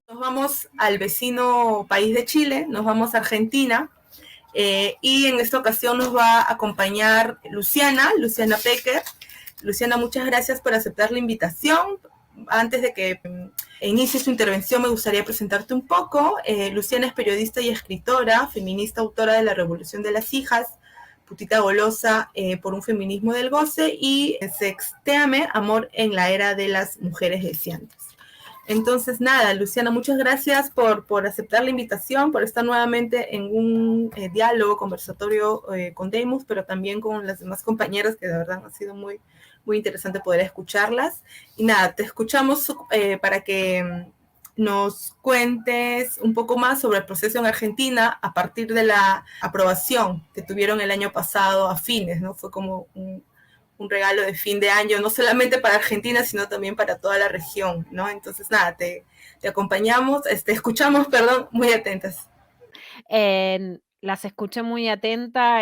Nos vamos al vecino país de Chile, nos vamos a Argentina, y en esta ocasión nos va a acompañar Luciana Pecker. Luciana, muchas gracias por aceptar la invitación. Antes de que inicie su intervención, me gustaría presentarte un poco. Luciana es periodista y escritora, feminista, autora de La Revolución de las Hijas, Putita Golosa, por un feminismo del goce, y Sextéame, Amor en la Era de las Mujeres Deseantes. Entonces, nada, Luciana, muchas gracias por aceptar la invitación, por estar nuevamente en un diálogo, conversatorio con Demus, pero también con las demás compañeras, que de verdad ha sido muy interesante poder escucharlas. Y nada, te escuchamos para que nos cuentes un poco más sobre el proceso en Argentina a partir de la aprobación que tuvieron el año pasado a fines, ¿no? Fue como un regalo de fin de año, no solamente para Argentina, sino también para toda la región, ¿no? Entonces, nada, te acompañamos, escuchamos, perdón, muy atentas. Las escuché muy atenta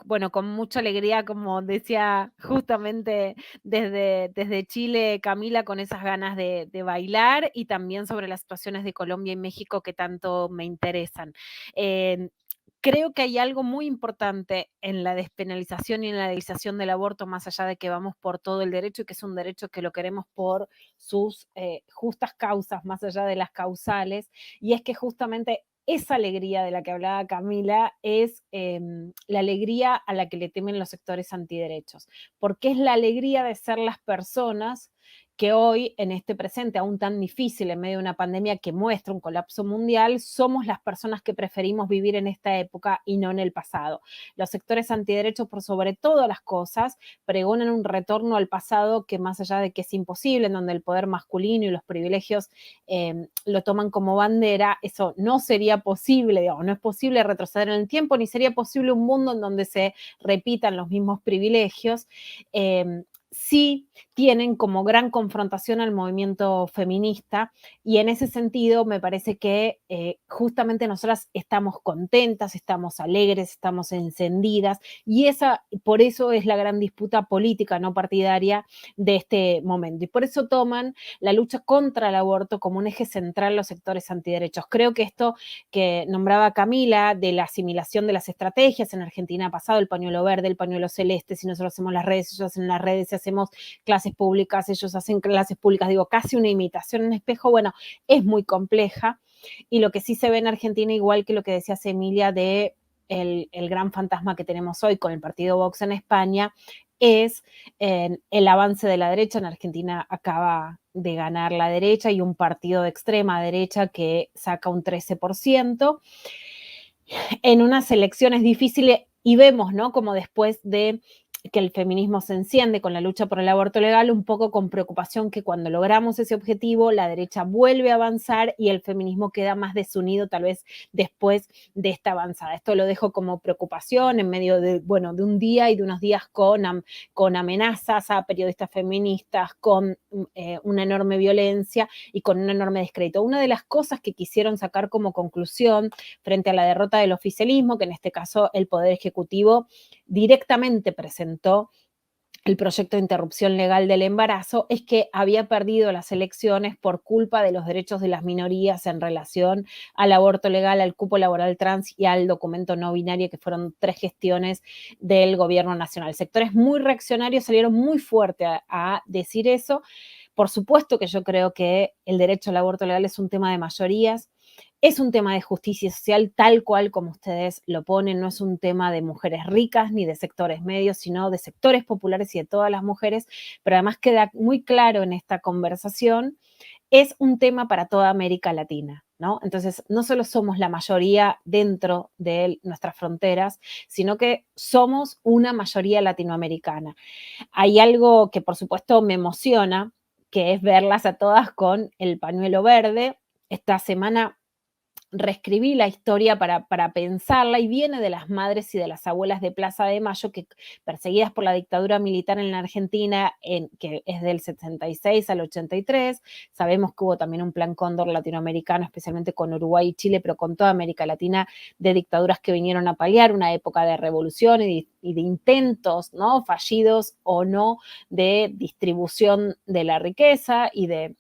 bueno, con mucha alegría, como decía justamente desde Chile, Camila, con esas ganas de bailar y también sobre las situaciones de Colombia y México que tanto me interesan. Eh, Creo que hay algo muy importante en la despenalización y en la legalización del aborto, más allá de que vamos por todo el derecho y que es un derecho que lo queremos por sus justas causas, más allá de las causales, y es que justamente esa alegría de la que hablaba Camila es la alegría a la que le temen los sectores antiderechos, porque es la alegría de ser las personas que hoy, en este presente aún tan difícil, en medio de una pandemia que muestra un colapso mundial, somos las personas que preferimos vivir en esta época y no en el pasado. Los sectores antiderechos, por sobre todas las cosas, pregonan un retorno al pasado que, más allá de que es imposible, en donde el poder masculino y los privilegios lo toman como bandera, eso no sería posible, digamos, no es posible retroceder en el tiempo, ni sería posible un mundo en donde se repitan los mismos privilegios. Sí tienen como gran confrontación al movimiento feminista, y en ese sentido me parece que justamente nosotras estamos contentas, estamos alegres, estamos encendidas, y por eso es la gran disputa política no partidaria de este momento, y por eso toman la lucha contra el aborto como un eje central los sectores antiderechos. Creo que esto que nombraba Camila de la asimilación de las estrategias, en Argentina ha pasado el pañuelo verde, el pañuelo celeste, si nosotros hacemos las redes, ellos hacen las redes, si hacemos clases públicas, ellos hacen clases públicas, digo, casi una imitación en espejo, bueno, es muy compleja, y lo que sí se ve en Argentina, igual que lo que decía Emilia de el gran fantasma que tenemos hoy con el partido Vox en España, es el avance de la derecha. En Argentina acaba de ganar la derecha y un partido de extrema derecha que saca un 13% en unas elecciones difíciles, y vemos, ¿no? Como después de que el feminismo se enciende con la lucha por el aborto legal, un poco con preocupación que cuando logramos ese objetivo, la derecha vuelve a avanzar y el feminismo queda más desunido tal vez después de esta avanzada. Esto lo dejo como preocupación en medio de, bueno, de un día y de unos días con amenazas a periodistas feministas, con una enorme violencia y con un enorme descrédito. Una de las cosas que quisieron sacar como conclusión frente a la derrota del oficialismo, que en este caso el Poder Ejecutivo directamente presentó el proyecto de interrupción legal del embarazo, es que había perdido las elecciones por culpa de los derechos de las minorías en relación al aborto legal, al cupo laboral trans y al documento no binario, que fueron 3 gestiones del gobierno nacional. Sectores muy reaccionarios salieron muy fuerte a decir eso. Por supuesto que yo creo que el derecho al aborto legal es un tema de mayorías, es un tema de justicia social, tal cual como ustedes lo ponen, no es un tema de mujeres ricas ni de sectores medios, sino de sectores populares y de todas las mujeres, pero además queda muy claro en esta conversación, es un tema para toda América Latina, ¿no? Entonces, no solo somos la mayoría dentro de nuestras fronteras, sino que somos una mayoría latinoamericana. Hay algo que por supuesto me emociona, que es verlas a todas con el pañuelo verde. Esta semana reescribí la historia para pensarla, y viene de las madres y de las abuelas de Plaza de Mayo, que perseguidas por la dictadura militar en la Argentina, que es del 76 al 83, sabemos que hubo también un plan Cóndor latinoamericano, especialmente con Uruguay y Chile, pero con toda América Latina, de dictaduras que vinieron a paliar una época de revolución y de intentos, ¿no?, fallidos o no, de distribución de la riqueza y de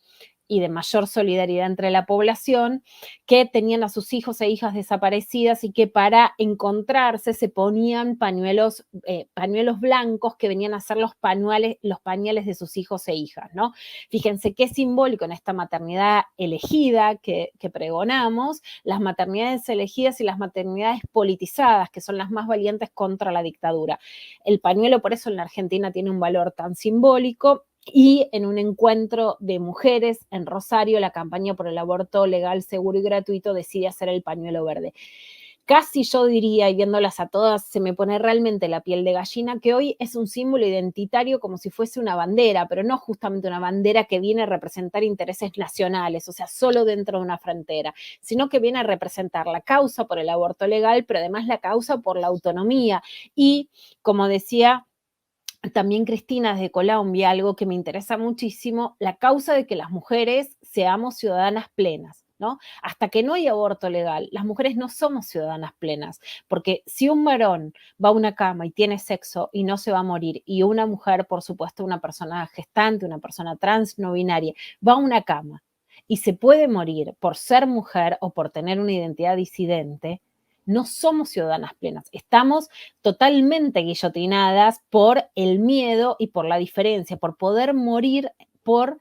mayor solidaridad entre la población, que tenían a sus hijos e hijas desaparecidas y que para encontrarse se ponían pañuelos blancos que venían a ser los pañales de sus hijos e hijas, ¿no? Fíjense qué simbólico en esta maternidad elegida que pregonamos, las maternidades elegidas y las maternidades politizadas, que son las más valientes contra la dictadura. El pañuelo, por eso en la Argentina tiene un valor tan simbólico. Y en un encuentro de mujeres en Rosario, la campaña por el aborto legal, seguro y gratuito decide hacer el pañuelo verde. Casi yo diría, y viéndolas a todas, se me pone realmente la piel de gallina, que hoy es un símbolo identitario como si fuese una bandera, pero no justamente una bandera que viene a representar intereses nacionales, o sea, solo dentro de una frontera, sino que viene a representar la causa por el aborto legal, pero además la causa por la autonomía. Y, como decía también Cristina desde Colombia, algo que me interesa muchísimo, la causa de que las mujeres seamos ciudadanas plenas, ¿no? Hasta que no hay aborto legal, las mujeres no somos ciudadanas plenas, porque si un varón va a una cama y tiene sexo y no se va a morir, y una mujer, por supuesto, una persona gestante, una persona trans, no binaria, va a una cama y se puede morir por ser mujer o por tener una identidad disidente, no somos ciudadanas plenas, estamos totalmente guillotinadas por el miedo y por la diferencia, por poder morir por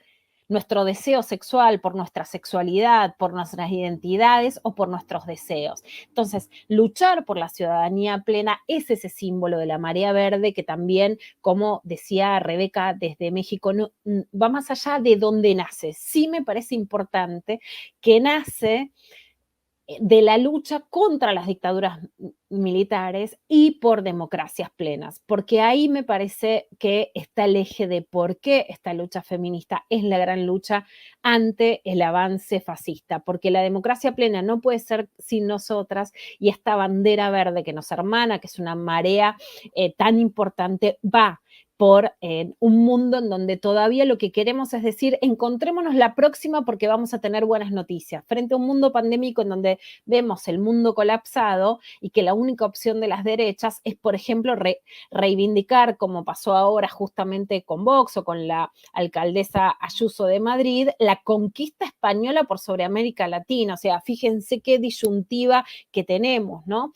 nuestro deseo sexual, por nuestra sexualidad, por nuestras identidades o por nuestros deseos. Entonces, luchar por la ciudadanía plena es ese símbolo de la marea verde que también, como decía Rebeca desde México, no, va más allá de dónde nace. Sí me parece importante que nace de la lucha contra las dictaduras militares y por democracias plenas, porque ahí me parece que está el eje de por qué esta lucha feminista es la gran lucha ante el avance fascista, porque la democracia plena no puede ser sin nosotras, y esta bandera verde que nos hermana, que es una marea tan importante, va por un mundo en donde todavía lo que queremos es decir, encontrémonos la próxima porque vamos a tener buenas noticias, frente a un mundo pandémico en donde vemos el mundo colapsado y que la única opción de las derechas es, por ejemplo, reivindicar, como pasó ahora justamente con Vox o con la alcaldesa Ayuso de Madrid, la conquista española por sobre América Latina. O sea, fíjense qué disyuntiva que tenemos, ¿no?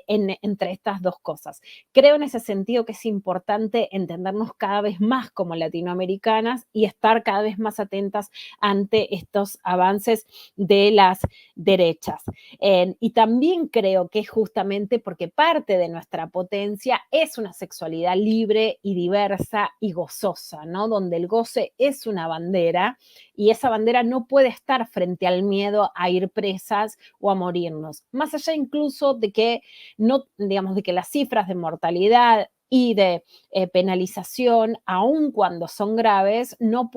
Entre estas dos cosas. Creo en ese sentido que es importante entendernos cada vez más como latinoamericanas y estar cada vez más atentas ante estos avances de las derechas. Y también creo que es justamente porque parte de nuestra potencia es una sexualidad libre y diversa y gozosa, ¿no? Donde el goce es una bandera y esa bandera no puede estar frente al miedo a ir presas o a morirnos. Más allá incluso de que no, digamos, de que las cifras de mortalidad y de penalización, aun cuando son graves, no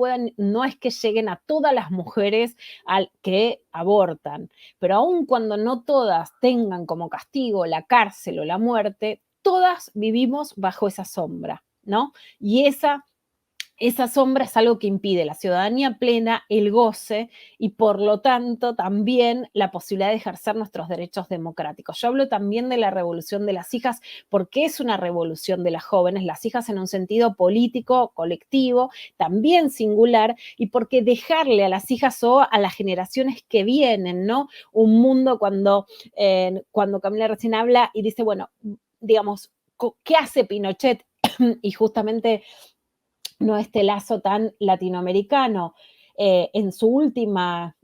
es que lleguen a todas las mujeres que abortan, pero aun cuando no todas tengan como castigo la cárcel o la muerte, todas vivimos bajo esa sombra, ¿no? Y esa sombra es algo que impide la ciudadanía plena, el goce y por lo tanto también la posibilidad de ejercer nuestros derechos democráticos. Yo hablo también de la revolución de las hijas porque es una revolución de las jóvenes, las hijas en un sentido político, colectivo, también singular, y porque dejarle a las hijas o a las generaciones que vienen, ¿no? Un mundo cuando Camila recién habla y dice, bueno, digamos, ¿qué hace Pinochet? Y justamente no este lazo tan latinoamericano. En su última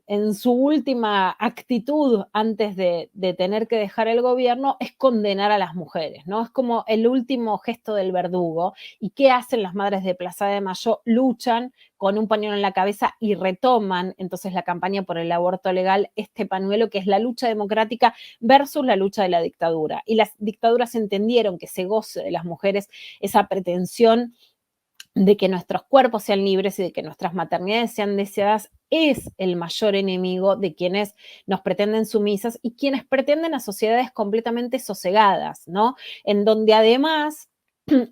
actitud antes de tener que dejar el gobierno es condenar a las mujeres, ¿no? Es como el último gesto del verdugo. ¿Y qué hacen las madres de Plaza de Mayo? Luchan con un pañuelo en la cabeza y retoman entonces la campaña por el aborto legal, este pañuelo que es la lucha democrática versus la lucha de la dictadura. Y las dictaduras entendieron que ese goce de las mujeres, esa pretensión de que nuestros cuerpos sean libres y de que nuestras maternidades sean deseadas es el mayor enemigo de quienes nos pretenden sumisas y quienes pretenden a sociedades completamente sosegadas, ¿no? En donde además,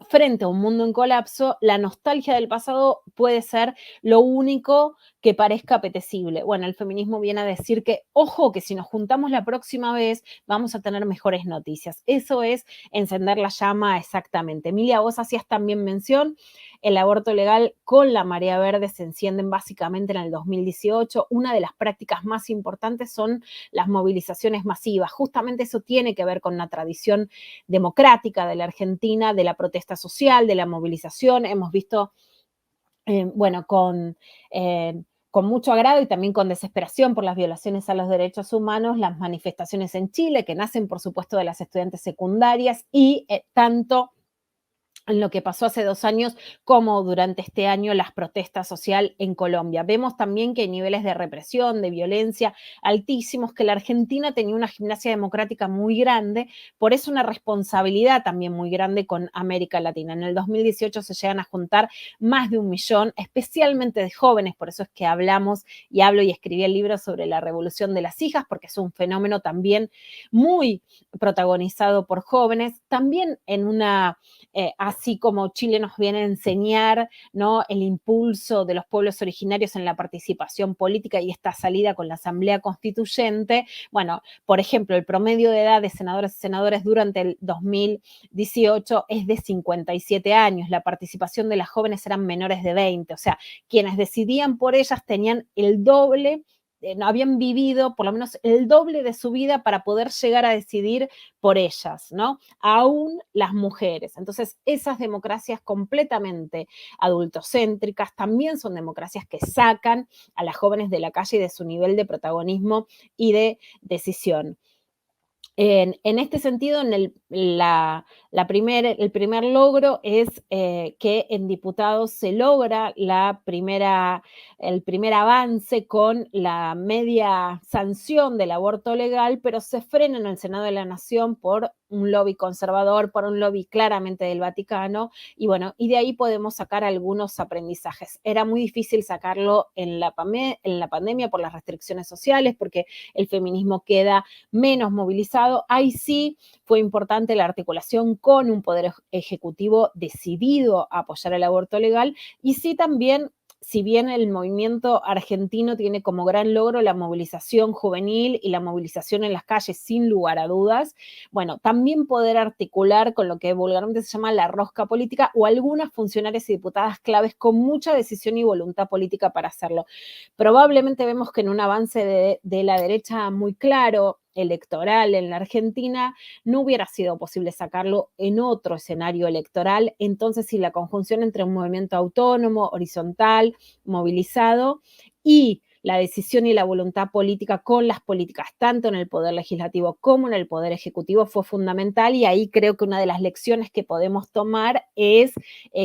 frente a un mundo en colapso, la nostalgia del pasado puede ser lo único que parezca apetecible. Bueno, el feminismo viene a decir que, ojo, que si nos juntamos la próxima vez vamos a tener mejores noticias. Eso es encender la llama exactamente. Emilia, vos hacías también mención, el aborto legal con la marea verde se encienden básicamente en el 2018. Una de las prácticas más importantes son las movilizaciones masivas. Justamente eso tiene que ver con una tradición democrática de la Argentina, de la protesta social, de la movilización. Hemos visto, bueno, con mucho agrado y también con desesperación por las violaciones a los derechos humanos, las manifestaciones en Chile, que nacen, por supuesto, de las estudiantes secundarias y tanto en lo que pasó hace 2 años, como durante este año las protestas social en Colombia. Vemos también que hay niveles de represión, de violencia altísimos, que la Argentina tenía una gimnasia democrática muy grande, por eso una responsabilidad también muy grande con América Latina. En el 2018 se llegan a juntar más de 1 millón, especialmente de jóvenes, por eso es que hablamos y hablo y escribí el libro sobre la revolución de las hijas, porque es un fenómeno también muy protagonizado por jóvenes, también en una así como Chile nos viene a enseñar, ¿no?, el impulso de los pueblos originarios en la participación política y esta salida con la Asamblea Constituyente. Bueno, por ejemplo, el promedio de edad de senadoras y senadores durante el 2018 es de 57 años, la participación de las jóvenes eran menores de 20, o sea, quienes decidían por ellas tenían el doble, habían vivido por lo menos el doble de su vida para poder llegar a decidir por ellas, ¿no? Aún las mujeres. Entonces, esas democracias completamente adultocéntricas también son democracias que sacan a las jóvenes de la calle y de su nivel de protagonismo y de decisión. En este sentido, el primer logro es que en diputados se logra el primer avance con la media sanción del aborto legal, pero se frena en el Senado de la Nación por un lobby conservador, por un lobby claramente del Vaticano, y bueno, y de ahí podemos sacar algunos aprendizajes. Era muy difícil sacarlo en la pandemia por las restricciones sociales, porque el feminismo queda menos movilizado. Ahí sí fue importante la articulación con un poder ejecutivo decidido a apoyar el aborto legal y sí también, si bien el movimiento argentino tiene como gran logro la movilización juvenil y la movilización en las calles sin lugar a dudas, bueno, también poder articular con lo que vulgarmente se llama la rosca política o algunas funcionarias y diputadas claves con mucha decisión y voluntad política para hacerlo. Probablemente vemos que en un avance de la derecha muy claro, electoral en la Argentina, no hubiera sido posible sacarlo en otro escenario electoral. Entonces, si la conjunción entre un movimiento autónomo, horizontal, movilizado y la decisión y la voluntad política con las políticas, tanto en el poder legislativo como en el poder ejecutivo, fue fundamental y ahí creo que una de las lecciones que podemos tomar es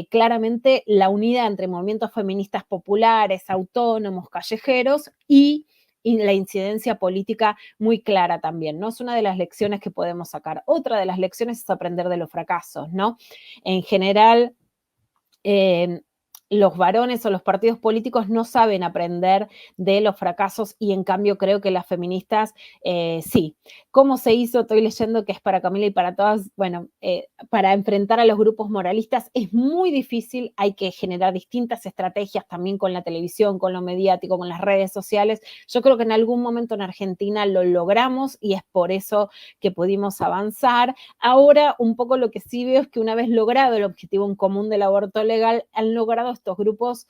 claramente la unidad entre movimientos feministas populares, autónomos, callejeros y la incidencia política muy clara también, ¿no? Es una de las lecciones que podemos sacar. Otra de las lecciones es aprender de los fracasos, ¿no? En general, eh, los varones o los partidos políticos no saben aprender de los fracasos y en cambio creo que las feministas sí. ¿Cómo se hizo? Estoy leyendo que es para Camila y para todas. Bueno, para enfrentar a los grupos moralistas es muy difícil, hay que generar distintas estrategias también con la televisión, con lo mediático, con las redes sociales. Yo creo que en algún momento en Argentina lo logramos y es por eso que pudimos avanzar. Ahora un poco lo que sí veo es que una vez logrado el objetivo en común del aborto legal, han logrado estos grupos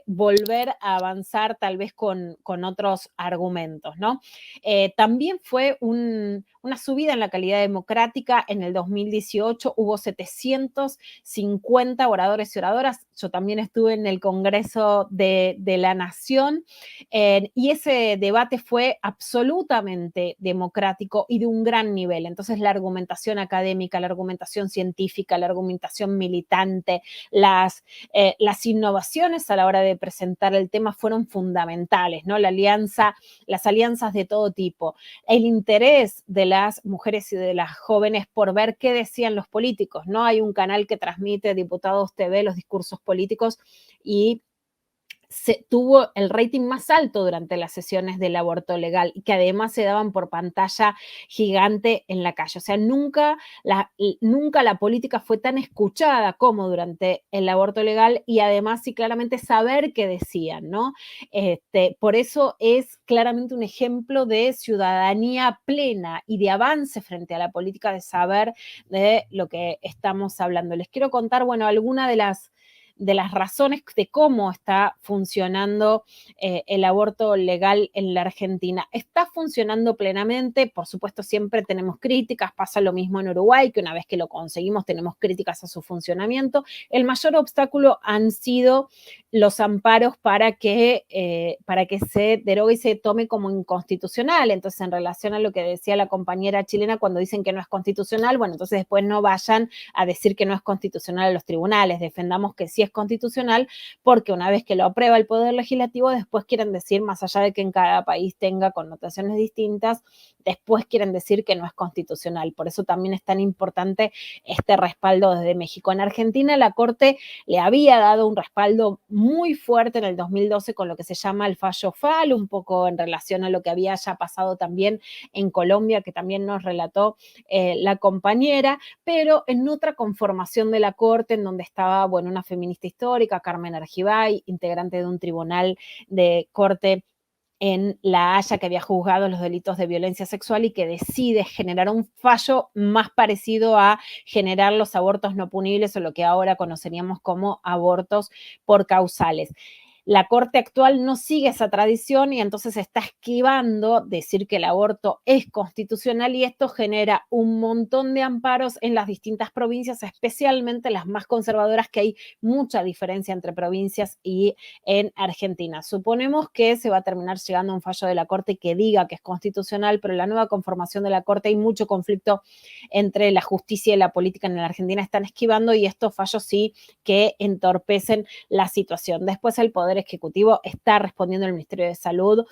volver a avanzar tal vez con otros argumentos, ¿no? También fue una subida en la calidad democrática. En el 2018 hubo 750 oradores y oradoras. Yo también estuve en el Congreso de la Nación y ese debate fue absolutamente democrático y de un gran nivel. Entonces la argumentación académica, la argumentación científica, la argumentación militante, las innovaciones a la hora de presentar el tema fueron fundamentales, ¿no? Las alianzas de todo tipo, el interés de las mujeres y de las jóvenes por ver qué decían los políticos, ¿no? Hay un canal que transmite Diputados TV, los discursos políticos, y tuvo el rating más alto durante las sesiones del aborto legal y que además se daban por pantalla gigante en la calle. O sea, nunca la política fue tan escuchada como durante el aborto legal y además sí claramente saber qué decían, ¿no? Por eso es claramente un ejemplo de ciudadanía plena y de avance frente a la política, de saber de lo que estamos hablando. Les quiero contar, bueno, alguna de las razones de cómo está funcionando el aborto legal en la Argentina. Está funcionando plenamente, por supuesto siempre tenemos críticas, pasa lo mismo en Uruguay, que una vez que lo conseguimos tenemos críticas a su funcionamiento. El mayor obstáculo han sido los amparos para que se derogue y se tome como inconstitucional. Entonces, en relación a lo que decía la compañera chilena, cuando dicen que no es constitucional, bueno, entonces después no vayan a decir que no es constitucional a los tribunales, defendamos que sí es constitucional, porque una vez que lo aprueba el Poder Legislativo, después quieren decir, más allá de que en cada país tenga connotaciones distintas, después quieren decir que no es constitucional. Por eso también es tan importante este respaldo desde México. En Argentina, la Corte le había dado un respaldo muy fuerte en el 2012 con lo que se llama el fallo FAL, un poco en relación a lo que había ya pasado también en Colombia, que también nos relató la compañera, pero en otra conformación de la Corte, en donde estaba, bueno, una feminista histórica, Carmen Argibay, integrante de un tribunal de corte en La Haya, que había juzgado los delitos de violencia sexual y que decide generar un fallo más parecido a generar los abortos no punibles o lo que ahora conoceríamos como abortos por causales. La Corte actual no sigue esa tradición y entonces está esquivando decir que el aborto es constitucional, y esto genera un montón de amparos en las distintas provincias, especialmente las más conservadoras, que hay mucha diferencia entre provincias y en Argentina. Suponemos que se va a terminar llegando a un fallo de la Corte que diga que es constitucional, pero en la nueva conformación de la Corte hay mucho conflicto entre la justicia y la política en la Argentina, están esquivando, y estos fallos sí que entorpecen la situación. Después el Poder Ejecutivo está respondiendo al Ministerio de Salud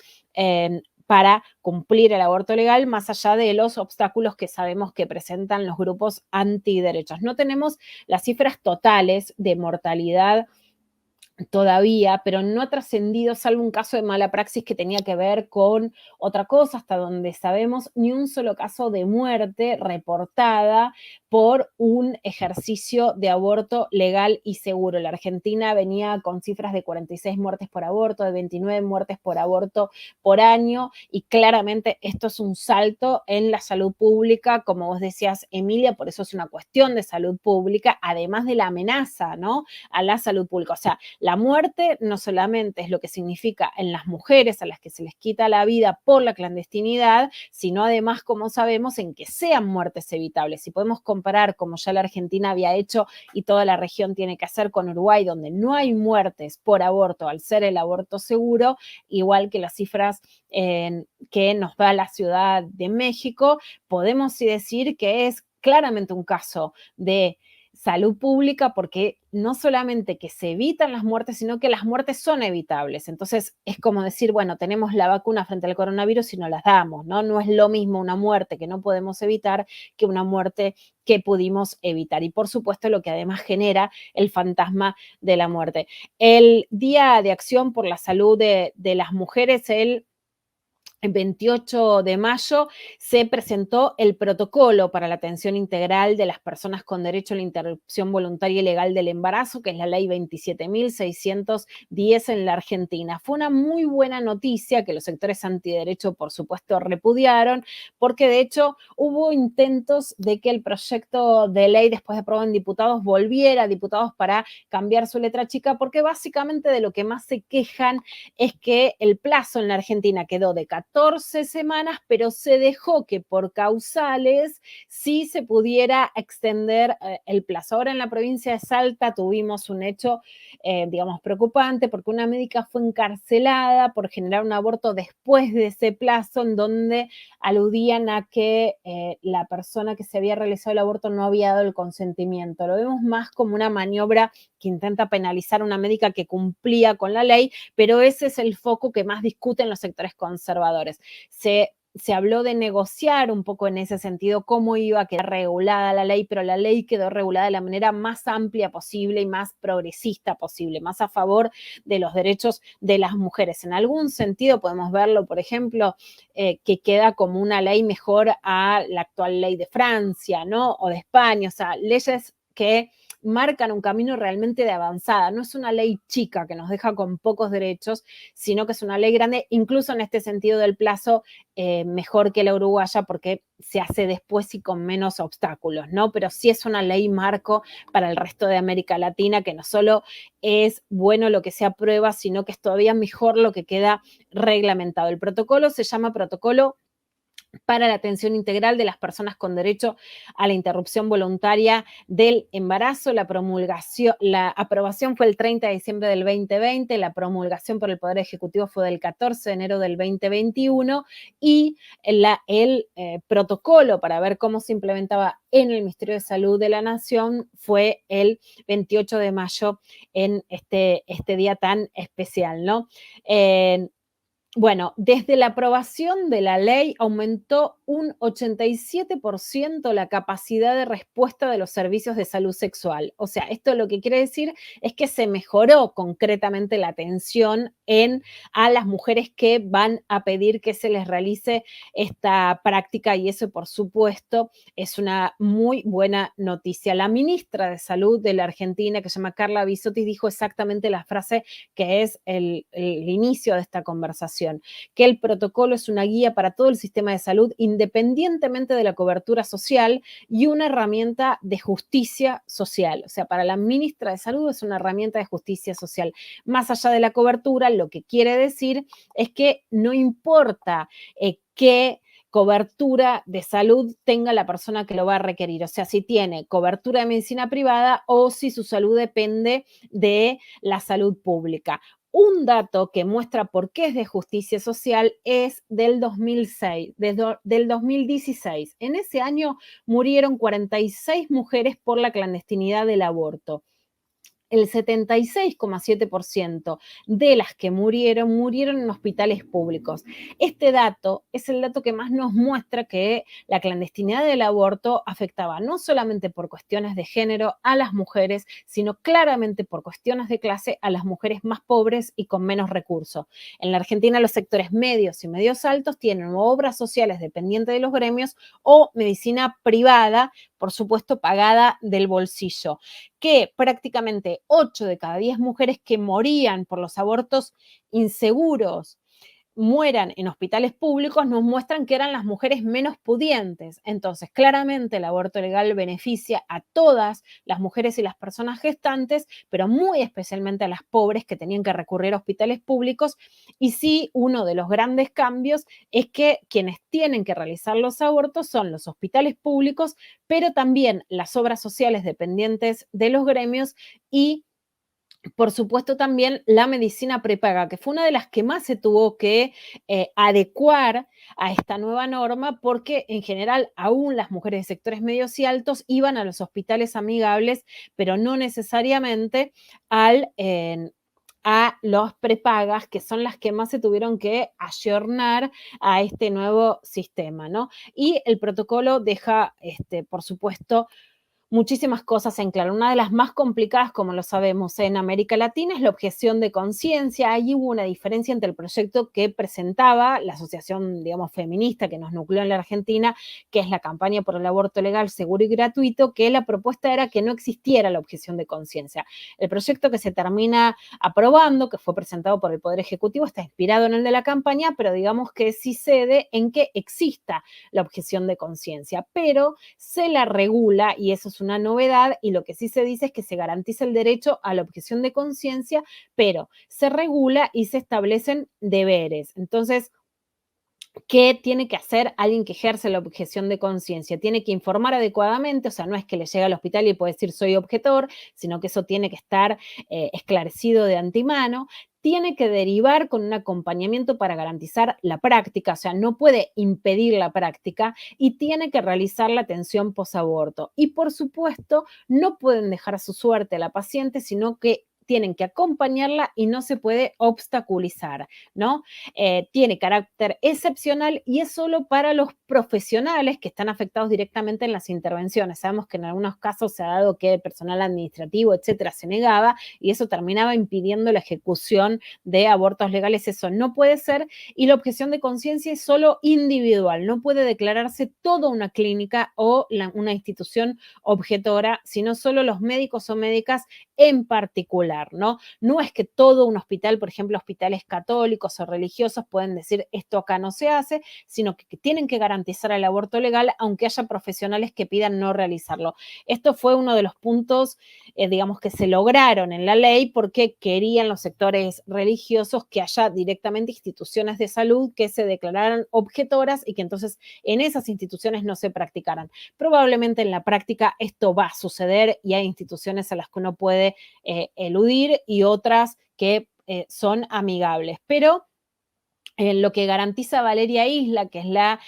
para cumplir el aborto legal, más allá de los obstáculos que sabemos que presentan los grupos antiderechos. No tenemos las cifras totales de mortalidad todavía, pero no ha trascendido, salvo un caso de mala praxis que tenía que ver con otra cosa, hasta donde sabemos, ni un solo caso de muerte reportada por un ejercicio de aborto legal y seguro. La Argentina venía con cifras de 46 muertes por aborto, de 29 muertes por aborto por año, y claramente esto es un salto en la salud pública, como vos decías, Emilia, por eso es una cuestión de salud pública, además de la amenaza, ¿no?, a la salud pública. O sea, la muerte no solamente es lo que significa en las mujeres a las que se les quita la vida por la clandestinidad, sino además, como sabemos, en que sean muertes evitables. Si podemos comparar, como ya la Argentina había hecho y toda la región tiene que hacer, con Uruguay, donde no hay muertes por aborto al ser el aborto seguro, igual que las cifras que nos da la Ciudad de México, podemos sí decir que es claramente un caso de salud pública, porque no solamente que se evitan las muertes, sino que las muertes son evitables. Entonces es como decir, bueno, tenemos la vacuna frente al coronavirus y no las damos, ¿no? No es lo mismo una muerte que no podemos evitar que una muerte que pudimos evitar. Y por supuesto lo que además genera el fantasma de la muerte. El Día de Acción por la Salud de las Mujeres, el 28 de mayo, se presentó el protocolo para la atención integral de las personas con derecho a la interrupción voluntaria y legal del embarazo, que es la ley 27.610 en la Argentina. Fue una muy buena noticia que los sectores antiderecho, por supuesto, repudiaron, porque de hecho hubo intentos de que el proyecto de ley, después de aprobado en diputados, volviera a diputados para cambiar su letra chica, porque básicamente de lo que más se quejan es que el plazo en la Argentina quedó de 14 semanas, pero se dejó que por causales sí se pudiera extender el plazo. Ahora en la provincia de Salta tuvimos un hecho, digamos, preocupante, porque una médica fue encarcelada por generar un aborto después de ese plazo, en donde aludían a que la persona que se había realizado el aborto no había dado el consentimiento. Lo vemos más como una maniobra que intenta penalizar a una médica que cumplía con la ley, pero ese es el foco que más discuten los sectores conservadores. Se se habló de negociar un poco en ese sentido cómo iba a quedar regulada la ley, pero la ley quedó regulada de la manera más amplia posible y más progresista posible, más a favor de los derechos de las mujeres. En algún sentido podemos verlo, por ejemplo, que queda como una ley mejor a la actual ley de Francia, ¿no? O de España, o sea, leyes que marcan un camino realmente de avanzada. No es una ley chica que nos deja con pocos derechos, sino que es una ley grande, incluso en este sentido del plazo, mejor que la uruguaya porque se hace después y con menos obstáculos, ¿no? Pero sí es una ley marco para el resto de América Latina, que no solo es bueno lo que se aprueba, sino que es todavía mejor lo que queda reglamentado. El protocolo se llama Protocolo para la atención integral de las personas con derecho a la interrupción voluntaria del embarazo. La aprobación fue el 30 de diciembre del 2020, la promulgación por el Poder Ejecutivo fue del 14 de enero del 2021 y el protocolo para ver cómo se implementaba en el Ministerio de Salud de la Nación fue el 28 de mayo en este día tan especial, ¿no? Bueno, desde la aprobación de la ley aumentó un 87% la capacidad de respuesta de los servicios de salud sexual. O sea, esto lo que quiere decir es que se mejoró concretamente la atención a las mujeres que van a pedir que se les realice esta práctica y eso, por supuesto, es una muy buena noticia. La ministra de Salud de la Argentina, que se llama Carla Bisotti, dijo exactamente la frase que es el inicio de esta conversación, que el protocolo es una guía para todo el sistema de salud independientemente de la cobertura social y una herramienta de justicia social. O sea, para la ministra de Salud es una herramienta de justicia social. Más allá de la cobertura, lo que quiere decir es que no importa qué cobertura de salud tenga la persona que lo va a requerir. O sea, si tiene cobertura de medicina privada o si su salud depende de la salud pública. Un dato que muestra por qué es de justicia social es del 2006, del 2016. En ese año murieron 46 mujeres por la clandestinidad del aborto. El 76,7% de las que murieron en hospitales públicos. Este dato es el dato que más nos muestra que la clandestinidad del aborto afectaba no solamente por cuestiones de género a las mujeres, sino claramente por cuestiones de clase a las mujeres más pobres y con menos recursos. En la Argentina los sectores medios y medios altos tienen obras sociales dependientes de los gremios o medicina privada, por supuesto pagada del bolsillo, que prácticamente 8 de cada 10 mujeres que morían por los abortos inseguros mueran en hospitales públicos nos muestran que eran las mujeres menos pudientes. Entonces, claramente el aborto legal beneficia a todas las mujeres y las personas gestantes, pero muy especialmente a las pobres que tenían que recurrir a hospitales públicos. Y sí, uno de los grandes cambios es que quienes tienen que realizar los abortos son los hospitales públicos, pero también las obras sociales dependientes de los gremios y por supuesto, también la medicina prepaga, que fue una de las que más se tuvo que adecuar a esta nueva norma, porque en general aún las mujeres de sectores medios y altos iban a los hospitales amigables, pero no necesariamente a los prepagas, que son las que más se tuvieron que ayornar a este nuevo sistema, ¿no? Y el protocolo deja, por supuesto, muchísimas cosas en claro. Una de las más complicadas, como lo sabemos, en América Latina es la objeción de conciencia. Ahí hubo una diferencia entre el proyecto que presentaba la asociación, digamos, feminista que nos nucleó en la Argentina, que es la campaña por el aborto legal, seguro y gratuito, que la propuesta era que no existiera la objeción de conciencia. El proyecto que se termina aprobando, que fue presentado por el Poder Ejecutivo, está inspirado en el de la campaña, pero digamos que sí cede en que exista la objeción de conciencia, pero se la regula y eso es una novedad y lo que sí se dice es que se garantiza el derecho a la objeción de conciencia, pero se regula y se establecen deberes. Entonces, ¿qué tiene que hacer alguien que ejerce la objeción de conciencia? Tiene que informar adecuadamente, o sea, no es que le llegue al hospital y puede decir soy objetor, sino que eso tiene que estar esclarecido de antemano. Tiene que derivar con un acompañamiento para garantizar la práctica, o sea, no puede impedir la práctica y tiene que realizar la atención posaborto. Y por supuesto, no pueden dejar a su suerte a la paciente, sino que tienen que acompañarla y no se puede obstaculizar, ¿no? Tiene carácter excepcional y es solo para los profesionales que están afectados directamente en las intervenciones. Sabemos que en algunos casos se ha dado que el personal administrativo, etcétera, se negaba y eso terminaba impidiendo la ejecución de abortos legales. Eso no puede ser, y la objeción de conciencia es solo individual, no puede declararse toda una clínica o una institución objetora, sino solo los médicos o médicas en particular, ¿no? No es que todo un hospital, por ejemplo, hospitales católicos o religiosos pueden decir esto acá no se hace, sino que tienen que garantizar el aborto legal, aunque haya profesionales que pidan no realizarlo. Esto fue uno de los puntos, digamos, que se lograron en la ley porque querían los sectores religiosos que haya directamente instituciones de salud que se declararan objetoras y que entonces en esas instituciones no se practicaran. Probablemente en la práctica esto va a suceder y hay instituciones a las que uno puede eludir y otras que son amigables, pero lo que garantiza Valeria Isla, que es la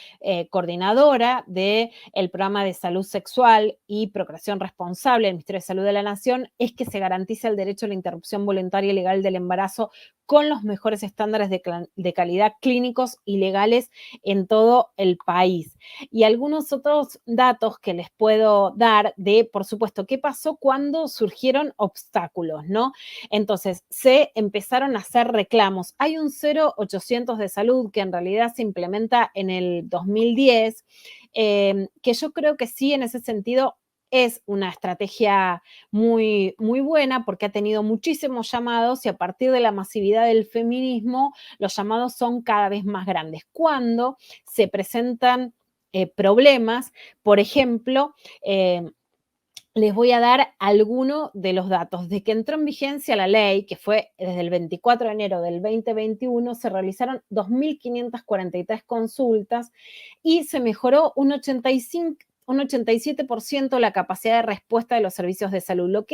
coordinadora del programa de salud sexual y procreación responsable del Ministerio de Salud de la Nación, es que se garantiza el derecho a la interrupción voluntaria y legal del embarazo con los mejores estándares de calidad clínicos y legales en todo el país. Y algunos otros datos que les puedo dar de, por supuesto, qué pasó cuando surgieron obstáculos, ¿no? Entonces, se empezaron a hacer reclamos. Hay un 0800 de salud que en realidad se implementa en el 2010, que yo creo que sí, en ese sentido, es una estrategia muy, muy buena porque ha tenido muchísimos llamados y a partir de la masividad del feminismo, los llamados son cada vez más grandes. Cuando se presentan problemas, por ejemplo, les voy a dar algunos de los datos. Desde que entró en vigencia la ley, que fue desde el 24 de enero del 2021, se realizaron 2.543 consultas y se mejoró un 87% la capacidad de respuesta de los servicios de salud. Lo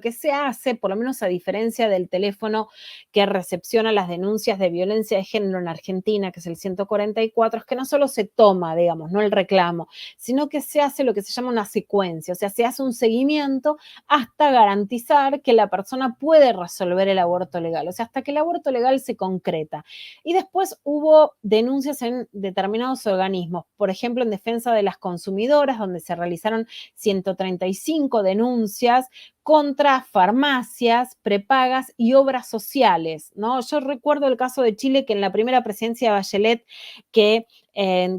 que se hace, por lo menos a diferencia del teléfono que recepciona las denuncias de violencia de género en Argentina, que es el 144, es que no solo se toma, digamos, no el reclamo, sino que se hace lo que se llama una secuencia, o sea, se hace un seguimiento hasta garantizar que la persona puede resolver el aborto legal, o sea, hasta que el aborto legal se concreta. Y después hubo denuncias en determinados organismos, por ejemplo, en defensa de las consumidoras, donde se realizaron 135 denuncias contra farmacias, prepagas y obras sociales, ¿no? Yo recuerdo el caso de Chile que en la primera presidencia de Bachelet, que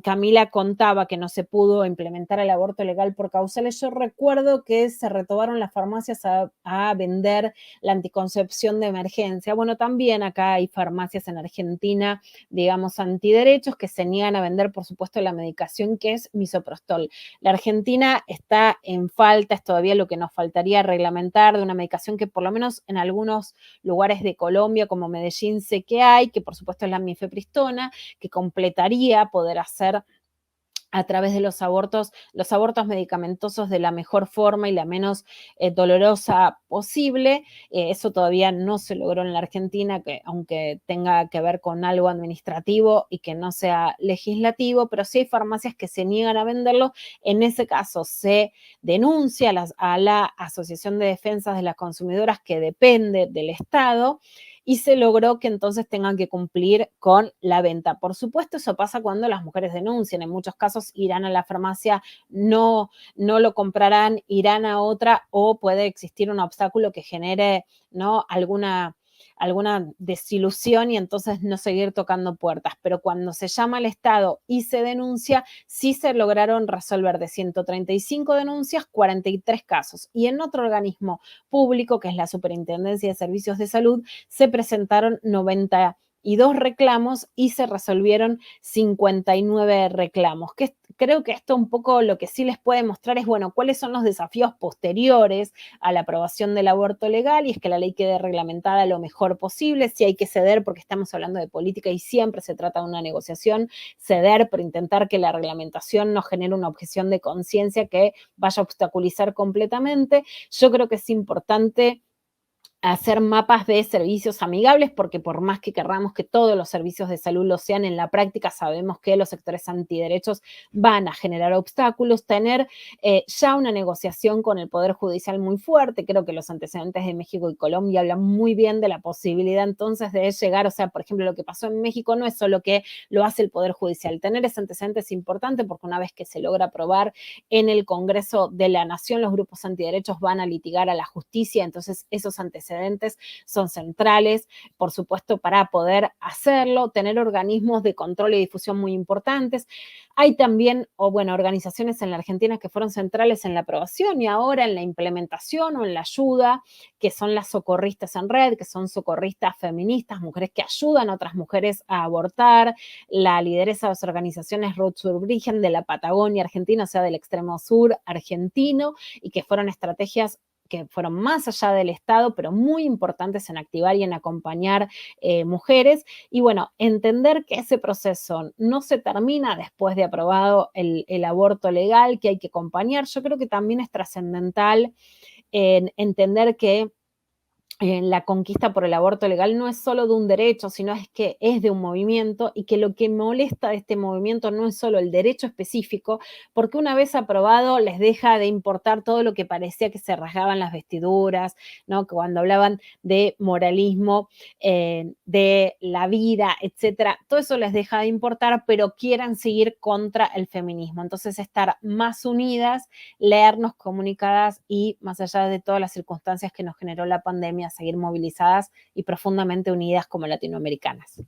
Camila contaba que no se pudo implementar el aborto legal por causales, yo recuerdo que se retomaron las farmacias a vender la anticoncepción de emergencia. Bueno, también acá hay farmacias en Argentina, digamos, antiderechos que se niegan a vender, por supuesto, la medicación que es misoprostol. La Argentina está en falta, es todavía lo que nos faltaría reglamentar de una medicación que por lo menos en algunos lugares de Colombia, como Medellín, sé que hay, que por supuesto es la mifepristona, que completaría poder hacer a través de los abortos medicamentosos de la mejor forma y la menos dolorosa posible. Eso todavía no se logró en la Argentina, que, aunque tenga que ver con algo administrativo y que no sea legislativo, pero sí hay farmacias que se niegan a venderlo. En ese caso se denuncia a la Asociación de Defensas de las Consumidoras, que depende del Estado, y se logró que entonces tengan que cumplir con la venta. Por supuesto, eso pasa cuando las mujeres denuncian. En muchos casos irán a la farmacia, no lo comprarán, irán a otra, o puede existir un obstáculo que genere, ¿no?, alguna desilusión y entonces no seguir tocando puertas. Pero cuando se llama al Estado y se denuncia, sí se lograron resolver de 135 denuncias, 43 casos. Y en otro organismo público, que es la Superintendencia de Servicios de Salud, se presentaron 92 reclamos y se resolvieron 59 reclamos. Creo que esto un poco lo que sí les puede mostrar es, bueno, cuáles son los desafíos posteriores a la aprobación del aborto legal, y es que la ley quede reglamentada lo mejor posible. Si hay que ceder, porque estamos hablando de política y siempre se trata de una negociación, ceder por intentar que la reglamentación no genere una objeción de conciencia que vaya a obstaculizar completamente. Yo creo que es importante hacer mapas de servicios amigables, porque por más que querramos que todos los servicios de salud lo sean, en la práctica sabemos que los sectores antiderechos van a generar obstáculos, tener ya una negociación con el Poder Judicial muy fuerte. Creo que los antecedentes de México y Colombia hablan muy bien de la posibilidad entonces de llegar, o sea, por ejemplo, lo que pasó en México no es solo que lo hace el Poder Judicial, tener ese antecedente es importante porque una vez que se logra aprobar en el Congreso de la Nación, los grupos antiderechos van a litigar a la justicia, entonces esos antecedentes son centrales, por supuesto, para poder hacerlo, tener organismos de control y difusión muy importantes. Hay también, organizaciones en la Argentina que fueron centrales en la aprobación y ahora en la implementación o en la ayuda, que son las socorristas en red, que son socorristas feministas, mujeres que ayudan a otras mujeres a abortar, la lideresa de las organizaciones Road Sur Virgen de la Patagonia Argentina, o sea, del extremo sur argentino, y que fueron estrategias que fueron más allá del Estado, pero muy importantes en activar y en acompañar mujeres. Y bueno, entender que ese proceso no se termina después de aprobado el aborto legal, que hay que acompañar. Yo creo que también es trascendental en entender que la conquista por el aborto legal no es solo de un derecho, sino es que es de un movimiento y que lo que molesta de este movimiento no es solo el derecho específico, porque una vez aprobado les deja de importar todo lo que parecía que se rasgaban las vestiduras, ¿no? Cuando hablaban de moralismo, de la vida, etcétera, todo eso les deja de importar, pero quieran seguir contra el feminismo. Entonces, estar más unidas, leernos comunicadas y más allá de todas las circunstancias que nos generó la pandemia, seguir movilizadas y profundamente unidas como latinoamericanas.